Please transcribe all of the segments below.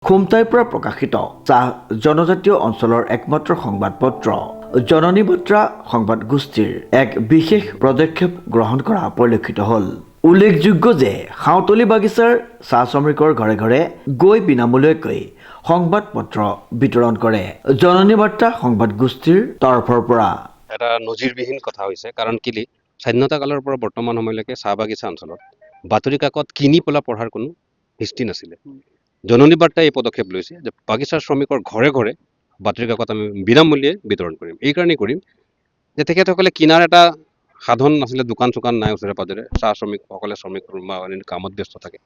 খুমটাইৰ পৰা প্ৰকাশিত চাহ জনজাতীয় অঞ্চলৰ একমাত্ৰ সংবাদপত্ৰ জননী বাৰ্তা সংবাদ গোষ্ঠীৰ এক বিশেষ পদক্ষেপ গ্ৰহণ কৰা পৰিলক্ষিত হ'ল। উল্লেখযোগ্য যে হাউতলি বাগিচাৰ চাহ শ্ৰমিকৰ ঘৰে ঘৰে গৈ বিনামূলীয়াকৈ সংবাদ পত্ৰ বিতৰণ কৰে জননী বাৰ্তা সংবাদ গোষ্ঠীৰ তৰফৰ পৰা। এটা নজিৰবিহীন কথা হৈছে, কাৰণ কিলি স্বাধীনতা কালৰ পৰা বৰ্তমান সময়লৈকে চাহ বাগিচা অঞ্চলত বাতৰি কাকত কিনি পেলাই পঢ়াৰ কোনো হিষ্ট্ৰী নাছিলে। জননী বাৰ্তাই এই পদক্ষেপ লৈছে যে বাগিচাৰ শ্ৰমিকৰ ঘৰে ঘৰে বাতৰি কাকত আমি বিনামূল্যে বিতৰণ কৰিম। এই কাৰণেই কৰিম যে তেখেতসকলে কিনাৰ এটা সাধন নাছিলে, দোকান চোকান নাই ওচৰে পাজৰে, চাহ শ্ৰমিকসকলে কামত ব্যস্ত থাকে।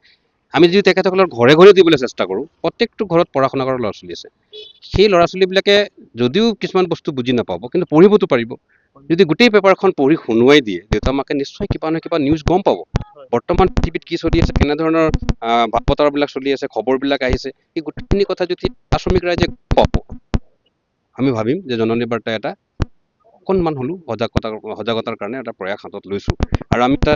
আমি যদি তেখেতসকলৰ ঘৰে ঘৰে দিবলৈ চেষ্টা কৰোঁ, প্ৰত্যেকটো ঘৰত পঢ়া শুনা কৰা ল'ৰা ছোৱালী আছে, সেই ল'ৰা ছোৱালীবিলাকে যদিও কিছুমান বস্তু বুজি নাপাব কিন্তু পঢ়িবতো পাৰিব। যদি গোটেই পেপাৰখন পঢ়ি শুনুৱাই দিয়ে, দেউতা মাকে নিশ্চয় কিবা নহয় কিবা নিউজ গম পাব। বৰ্তমান পৃথিৱীত কি চলি আছে, কেনেধৰণৰ ভাৱ বতৰাবিলাক চলি আছে, খবৰবিলাক আহিছে, এই গোটেইখিনি কথা যদি শ্ৰমিক ৰাইজে পাব, আমি ভাবিম যে জননী বাৰ্তা এটা অকণমান হ'লেও সজাগতাৰ কাৰণে এটা প্ৰয়াস হাতত লৈছোঁ। আৰু আমি এটা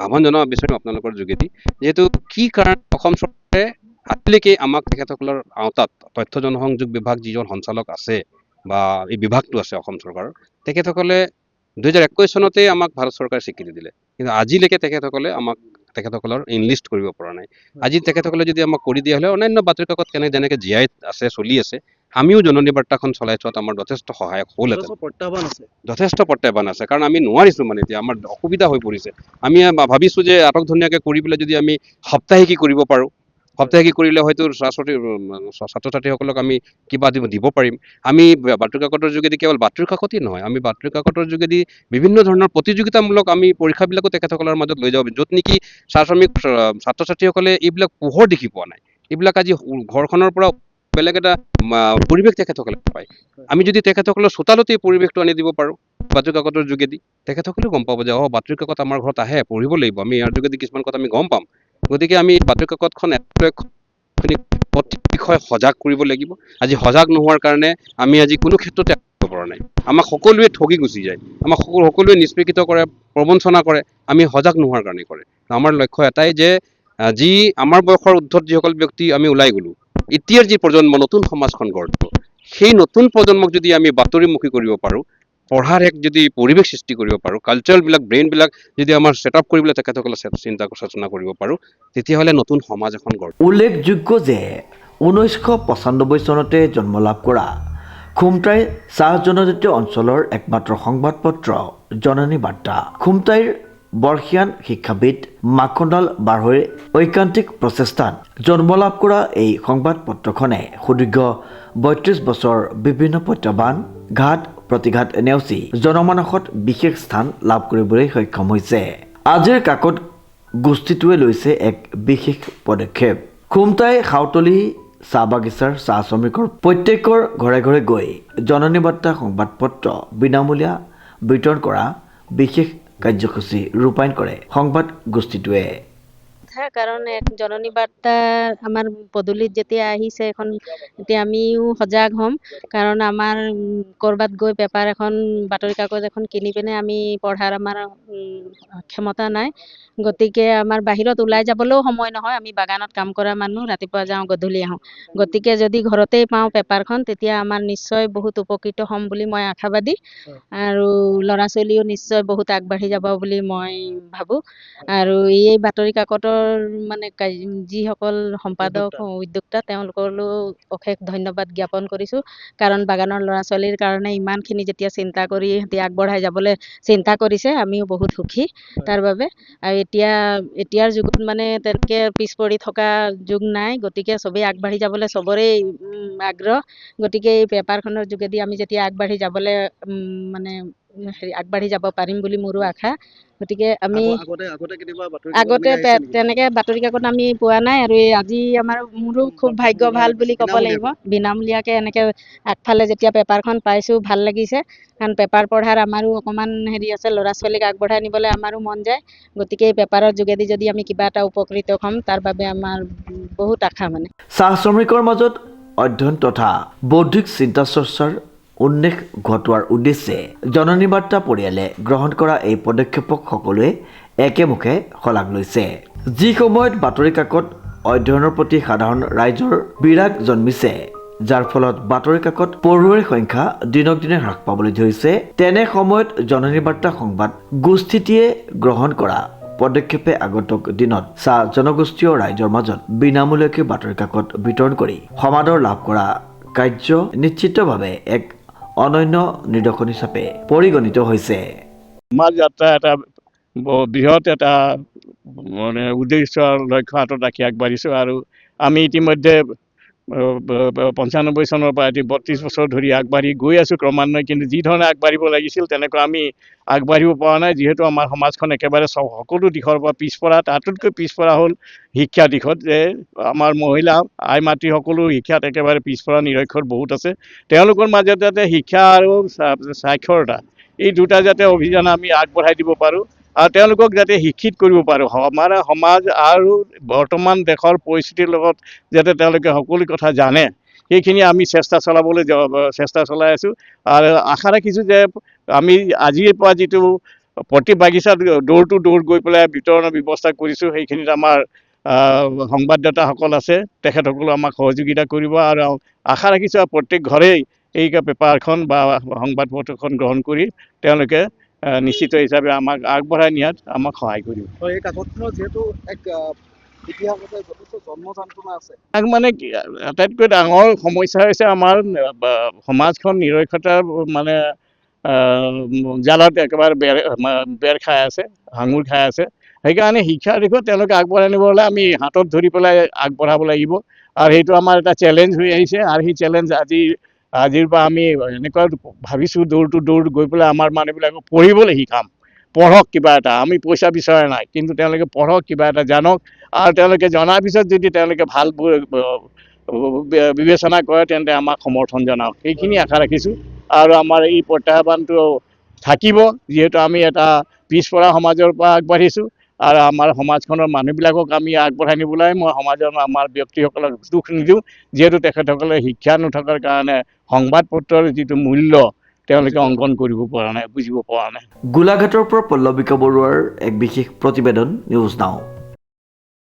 আহ্বান জনাব বিচাৰিম আপোনালোকৰ যোগেদি, যিহেতু কি কাৰণ অসম চৰকাৰে আজিলৈকে আমাক তেখেতসকলৰ আওতাত তথ্য জনসংযোগ বিভাগ যিজন সঞ্চালক আছে বা এই বিভাগটো আছে অসম চৰকাৰৰ, তেখেতসকলে 2021 চনতে আমাক ভাৰত চৰকাৰে স্বীকৃতি দিলে, কিন্তু আজিলৈকে তেখেতসকলৰ ইনলিষ্ট কৰিব পৰা নাই। আজি তেখেতসকলে যদি আমাক কৰি দিয়া হ'লে অন্যান্য বাতৰি কাকত যেনেকৈ জীয়াই আছে, চলি আছে, আমিও জননী বাৰ্তাখন চলাই থোৱাত আমাৰ যথেষ্ট সহায়ক হ'লহেঁতেন। যথেষ্ট প্ৰত্যাহ্বান আছে, কাৰণ আমি নোৱাৰিছোঁ, এতিয়া আমাৰ অসুবিধা হৈ পৰিছে। আমি ভাবিছোঁ যে আটক ধুনীয়াকৈ কৰি পেলাই যদি আমি সাপ্তাহিকী কৰিব পাৰোঁ, সাপ্তাহিকী কৰিলে হয়তো ছাত্ৰ ছাত্ৰীসকলক আমি কিবা দিব পাৰিম। আমি বাতৰি কাকতৰ যোগেদি কেৱল বাতৰি কাকতেই নহয়, আমি বাতৰি কাকতৰ যোগেদি বিভিন্ন ধৰণৰ প্ৰতিযোগিতামূলক আমি পৰীক্ষাবিলাকো তেখেতসকলৰ মাজত লৈ যাব, য'ত নেকি ছাত্ৰ ছাত্ৰীসকলে এইবিলাক পোহৰ দেখি পোৱা নাই। এইবিলাক আজি ঘৰখনৰ পৰা বেলেগ এটা পৰিৱেশ তেখেতসকলে পায়। আমি যদি তেখেতসকলৰ চোতালতে এই পৰিৱেশটো আনি দিব পাৰোঁ বাতৰি কাকতৰ যোগেদি, তেখেতসকলেও গম পাব যে বাতৰি কাকত আমাৰ ঘৰত আহে, পঢ়িব লাগিব, আমি ইয়াৰ যোগেদি কিছুমান কথা আমি গম পাম। গতিকে আমি বাতৰি কাকতখন প্ৰতি বিষয়ে সজাগ কৰিব লাগিব। আজি সজাগ নোহোৱাৰ কাৰণে আমি আজি কোনো ক্ষেত্ৰতে আগবাঢ়িব পৰা নাই। আমাক সকলোৱে ঠগি গুচি যায়, আমাক সকলোৱে নিষ্পেষিত কৰে, প্ৰবঞ্চনা কৰে, আমি সজাগ নোহোৱাৰ কাৰণে কৰে। আমাৰ লক্ষ্য এটাই যে যি আমাৰ বয়সৰ উৰ্ধত যিসকল ব্যক্তি আমি ওলাই গ'লোঁ, এতিয়াৰ যি প্ৰজন্ম, নতুন সমাজখন গঢ় দিব, সেই নতুন প্ৰজন্মক যদি আমি বাতৰিমুখী কৰিব পাৰোঁ, পঢ়াৰ এক যদি পৰিৱেশ সৃষ্টি কৰিব পাৰোঁ, কালচাৰবিলাক ব্ৰেইনবিলাক যদি আমাৰ ছেটআপ কৰিবলৈ তেখেতসকলে চিন্তা চৰ্চা কৰিব পাৰোঁ, তেতিয়াহ'লে নতুন সমাজ এখন গঢ়। উল্লেখযোগ্য যে 1995 চনতে জন্ম লাভ কৰা খুমটাই চাহ জনজাতীয় অঞ্চলৰ একমাত্ৰ সংবাদপত্ৰ জননী বাৰ্তা, খুমটাইৰ বৰ্ষীয়ান শিক্ষাবিদ মাখনলাল বাঢ়ৈৰ ঐকান্তিক প্ৰচেষ্টাত জন্ম লাভ কৰা এই সংবাদপত্ৰখনে সুদীৰ্ঘ 32 বছৰ বিভিন্ন প্ৰত্যাহ্বান, ঘাত প্ৰতিঘাত নেওচি জনমানসত বিশেষ স্থান লাভ কৰিবলৈ সক্ষম হৈছে। আজিৰ কাকত গোষ্ঠীটোৱে লৈছে এক বিশেষ পদক্ষেপ। খুমটাই হাউতলি চাহ বাগিচাৰ চাহ শ্ৰমিকৰ প্ৰত্যেকৰ ঘৰে ঘৰে গৈ জননী বাৰ্তা সংবাদপত্ৰ বিনামূলীয়া বিতৰণ কৰা বিশেষ কাৰ্যসূচী ৰূপায়ণ কৰে সংবাদ গোষ্ঠীটোৱে। কাৰণ জননী বাৰ্তা আমাৰ পদূলিত যেতিয়া আহিছে এখন, এতিয়া আমিও সজাগ হ'ম। কাৰণ আমাৰ ক'ৰবাত গৈ পেপাৰ এখন, বাতৰি কাগজ এখন কিনি পিনে আমি পঢ়াৰ আমাৰ ক্ষমতা নাই। গতিকে আমাৰ বাহিৰত ওলাই যাবলৈও সময় নহয়, আমি বাগানত কাম কৰা মানুহ, ৰাতিপুৱা যাওঁ গধূলি আহোঁ। গতিকে যদি ঘৰতেই পাওঁ পেপাৰখন, তেতিয়া আমাৰ নিশ্চয় বহুত উপকৃত হ'ম বুলি মই আশাবাদী, আৰু ল'ৰা ছোৱালীও নিশ্চয় বহুত আগবাঢ়ি যাব বুলি মই ভাবোঁ। আৰু এই বাতৰি কাকতৰ যিসকল সম্পাদক উদ্যোক্তা, তেওঁলোকলৈও অশেষ ধন্যবাদ জ্ঞাপন কৰিছোঁ। কাৰণ বাগানৰ ল'ৰা ছোৱালীৰ কাৰণে ইমানখিনি যেতিয়া চিন্তা কৰি সিহঁতি আগবঢ়াই যাবলৈ চিন্তা কৰিছে, আমিও বহুত সুখী তাৰ বাবে। আৰু এতিয়াৰ যুগত তেনেকৈ পিছ পৰি থকা যুগ নাই, গতিকে চবেই আগবাঢ়ি যাবলৈ চবৰে আগ্ৰহ। গতিকে এই পেপাৰখনৰ যোগেদি আমি যেতিয়া আগবাঢ়ি যাবলৈ আগবাঢ়ি যাব পাৰিম বুলি মোৰো আশা। গতিকে আমি আগতে তেনেকৈ বাতৰি কাকত আমি পোৱা নাই, আৰু আজি মোৰো খুব ভাগ্য ভাল বুলি ক'ব লাগিব। বিনামূলীয়াকৈ এনেকৈ আগফালে যেতিয়া পেপাৰখন পাইছোঁ, ভাল লাগিছে। কাৰণ পেপাৰ পঢ়াৰ আমাৰো অকণমান আছে, ল'ৰা ছোৱালীক আগবঢ়াই নিবলৈ আমাৰো মন যায়। গতিকে এই পেপাৰৰ যোগেদি যদি আমি কিবা এটা উপকৃত হ'ম, তাৰ বাবে আমাৰ বহুত আশা। চাহ শ্ৰমিকৰ মাজত অধ্যয়ন তথা বৌদ্ধিক চিন্তা চৰ্চাৰ উন্মেষ ঘটোৱাৰ উদ্দেশ্যে জননী বাৰ্তা পৰিয়ালে গ্ৰহণ কৰা এই পদক্ষেপক সকলোৱে একেমুখে শলাগ লৈছে। যি সময়ত বাতৰি কাকত অধ্যয়নৰ প্ৰতি সাধাৰণ ৰাইজৰ বিৰাগ জন্মিছে, যাৰ ফলত বাতৰি কাকত পঢ়ুৱৈৰ সংখ্যা দিনক দিনে হ্ৰাস পাবলৈ ধৰিছে। তেনে সময়ত জননী বাৰ্তা সংবাদ গোষ্ঠীটিয়ে গ্ৰহণ কৰা পদক্ষেপে আগন্তুক দিনত চাহ জনগোষ্ঠীয় ৰাইজৰ মাজত বিনামূলীয়াকৈ বাতৰি কাকত বিতৰণ কৰি সমাদৰ লাভ কৰা কাৰ্য নিশ্চিতভাৱে এক অনন্য নিদৰ্শন হিচাপে পৰিগণিত হৈছে। সমাজ যাত্ৰা এটা বৃহৎ এটা মানে উদ্দেশ্য আৰু লক্ষ্য হাতত ৰাখি আগবাঢ়িছোঁ আৰু আমি ইতিমধ্যে 95 চনৰ পৰা 32 বছৰ ধৰি আগবাঢ়ি গৈ আছোঁ ক্ৰমান্বয়ে, কিন্তু যি ধৰণে আগবাঢ়িব লাগিছিল তেনেকৈ আমি আগবাঢ়িব পৰা নাই, যিহেতু আমাৰ সমাজখন একেবাৰে সকলো দিশৰ পৰা পিছপৰা। তাতোতকৈ পিছপৰা হ'ল শিক্ষা দিশত, যে আমাৰ মহিলা আই মাতৃ সকলো শিক্ষাত একেবাৰে পিছপৰা নিৰক্ষৰ বহুত আছে। তেওঁলোকৰ মাজত যাতে শিক্ষা আৰু সাক্ষৰতা এই দুটা যাতে অভিযান আমি আগবঢ়াই দিব পাৰোঁ আৰু তেওঁলোকক যাতে শিক্ষিত কৰিব পাৰোঁ, আমাৰ সমাজ আৰু বৰ্তমান দেশৰ পৰিস্থিতিৰ লগত যাতে তেওঁলোকে সকলো কথা জানে, সেইখিনি আমি চেষ্টা চলাই আছোঁ। আৰু আশা ৰাখিছোঁ যে আমি আজিৰ পৰা যিটো প্ৰতি বাগিচাত ডোৰ টু ডোৰ গৈ পেলাই বিতৰণৰ ব্যৱস্থা কৰিছোঁ, সেইখিনিত আমাৰ সংবাদদাতাসকল আছে, তেখেতসকলে আমাক সহযোগিতা কৰিব আৰু আশা ৰাখিছোঁ আৰু প্ৰত্যেক ঘৰেই এই পেপাৰখন বা সংবাদপত্ৰখন গ্ৰহণ কৰি তেওঁলোকে নিশ্চিত হিচাপে আমাক আগবঢ়াই নিয়াত আমাক সহায় কৰিব। এই কাকতখনৰ যিহেতু এক ইতিহাস আছে, যথেষ্ট জন্ম যান্ত্ৰণা আছে। তাক মানে কি আটাইতকৈ ডাঙৰ সমস্যা হৈছে আমাৰ সমাজখন নিৰক্ষৰতাৰ মানে জালত একেবাৰে বেৰ খাই আছে, হাঙুৰ খাই আছে। সেইকাৰণে শিক্ষাৰ দিশত তেওঁলোকে আগবঢ়াই নিবলৈ আমি হাতত ধৰি পেলাই আগবঢ়াব লাগিব আৰু সেইটো আমাৰ এটা চেলেঞ্জ হৈ আহিছে। আৰু সেই চেলেঞ্জ আজিৰ পৰা আমি এনেকুৱা ভাবিছোঁ ডোৰ টু ডোৰ গৈ পেলাই আমাৰ মানুহবিলাকক পঢ়িবলৈ শিকাম। পঢ়ক কিবা এটা, আমি পইচা বিচৰা নাই, কিন্তু তেওঁলোকে পঢ়ক, কিবা এটা জানক, আৰু তেওঁলোকে জনাৰ পিছত যদি তেওঁলোকে ভাল বিবেচনা কৰে তেন্তে আমাক সমৰ্থন জনাওক, সেইখিনি আশা ৰাখিছোঁ। আৰু আমাৰ এই প্ৰত্যাহ্বানটো থাকিব, যিহেতু আমি এটা পিছপৰা সমাজৰ পৰা আগবাঢ়িছোঁ আৰু আমাৰ সমাজখনৰ মানুহবিলাকক আমি আগবঢ়াই নিবলৈ মই সমাজৰ আমাৰ ব্যক্তিসকলক দুখ নিদিওঁ, যিহেতু তেখেতসকলে শিক্ষা নথকাৰ কাৰণে সংবাদ পত্ৰৰ যিটো মূল্য তেওঁলোকে অংকন কৰিব পৰা নাই, বুজিব পৰা নাই। গোলাঘাটৰ পৰা পল্লৱিকা বৰুৱাৰ এক বিশেষ প্ৰতিবেদন, নিউজ নাও।